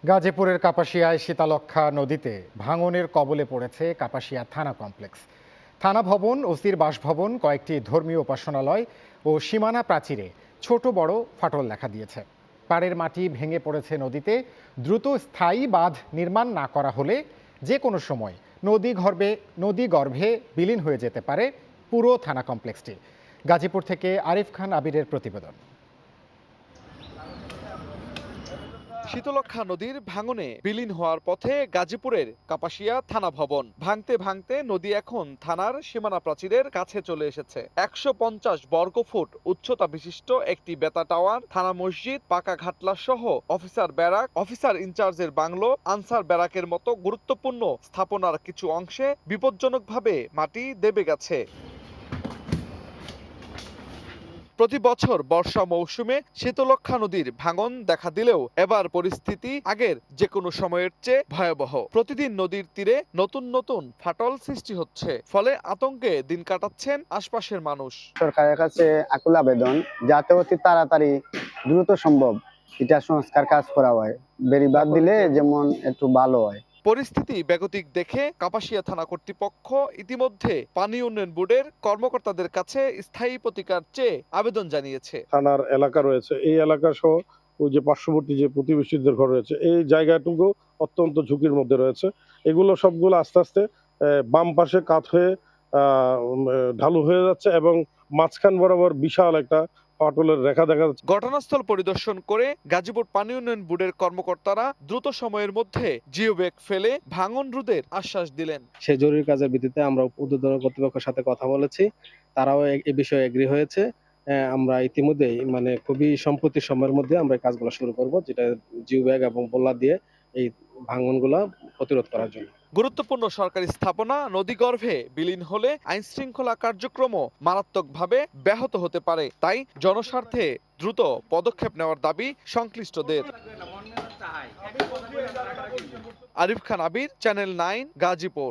গাজীপুরের কাপাসিয়ায় শীতলক্ষ্যা নদীতে ভাঙনের কবলে পড়েছে কাপাসিয়া থানা কমপ্লেক্স। থানা ভবন, ওসির বাসভবন, কয়েকটি ধর্মীয় উপাসনালয় ও সীমানা প্রাচীরে ছোট বড় ফাটল দেখা দিয়েছে। পাড়ের মাটি ভেঙে পড়েছে নদীতে। দ্রুত স্থায়ী বাঁধ নির্মাণ না করা হলে যে কোনো সময় নদী গর্ভে বিলীন হয়ে যেতে পারে পুরো থানা কমপ্লেক্সটি। গাজীপুর থেকে আরিফ খান আবিরের প্রতিবেদন। শীতলক্ষ্যা নদীর ভাঙনে বিলীন হওয়ার পথে গাজীপুরের কাপাসিয়া থানা ভবন। ভাঙতে ভাঙতে নদী এখন থানার সীমানা প্রাচীরের কাছে চলে এসেছে। ১৫০ বর্গফুট উচ্চতা বিশিষ্ট একটি বেতা টাওয়ার, থানা মসজিদ, পাকা ঘাটলা সহ অফিসার ব্যারাক, অফিসার ইনচার্জের বাংলো, আনসার ব্যারাকের মতো গুরুত্বপূর্ণ স্থাপনার কিছু অংশে বিপজ্জনকভাবে মাটি দেবে গেছে। প্রতি বছর বর্ষা মৌসুমে শীতলক্ষ্যা নদীর ভাঙন দেখা দিলেও এবার পরিস্থিতি আগের যে কোনো সময়ের চেয়ে ভয়াবহ। প্রতিদিন নদীর তীরে নতুন নতুন ফাটল সৃষ্টি হচ্ছে, ফলে আতঙ্কে দিন কাটাচ্ছেন আশপাশের মানুষ। সরকারের কাছে আকুল আবেদন যাতে অতি তাড়াতাড়ি দ্রুত সম্ভব এটা সংস্কার কাজ করা হয়, বেড়িবাঁধ দিলে যেমন একটু ভালো হয়। পরিস্থিতি বেগতিক দেখে কাপাসিয়া থানা কর্তৃপক্ষ ইতিমধ্যে পানি উন্নয়ন বোর্ডের কর্মকর্তাদের কাছে স্থায়ী প্রতিকার চেয়ে আবেদন জানিয়েছে। থানার এলাকা রয়েছে, এই এলাকা সহ ওই যে পার্শ্ববর্তী যে প্রতিবেশীদের ঘর রয়েছে, এই জায়গাটুকু অত্যন্ত ঝুঁকির মধ্যে রয়েছে। এগুলো সবগুলো আস্তে আস্তে বাম পাশে কাত হয়ে ঢালু হয়ে যাচ্ছে এবং মাঝখান বরাবর বিশাল একটা ফাটলের রেখা দেখা যাচ্ছে। ঘটনাস্থল পরিদর্শন করে গাজীপুর পানি উন্নয়ন বোর্ডের কর্মকর্তারা দ্রুত সময়ের মধ্যে জিওব্যাগ ফেলে ভাঙন রোধের আশ্বাস দিলেন। সেই জরুরি কাজের ভিত্তিতে আমরা ঊর্ধ্বতন কর্তৃপক্ষের সাথে কথা বলেছি, তারাও এই বিষয়ে এগ্রি হয়েছে। আমরা ইতিমধ্যেই খুবই সম্প্রতি সময়ের মধ্যে আমরা এই কাজগুলো শুরু করব, যেটা জিওব্যাগ এবং বল্লা দিয়ে এই ভাঙনগুলা প্রতিরোধ করার জন্য। গুরুত্বপূর্ণ সরকারি স্থাপনা নদীগর্ভে বিলীন হলে আইন শৃঙ্খলা কার্যক্রমও মারাত্মকভাবে ব্যাহত হতে পারে। তাই জনস্বার্থে দ্রুত পদক্ষেপ নেওয়ার দাবি সংশ্লিষ্টদের। আরিফ খান আবির, চ্যানেল 9, গাজীপুর।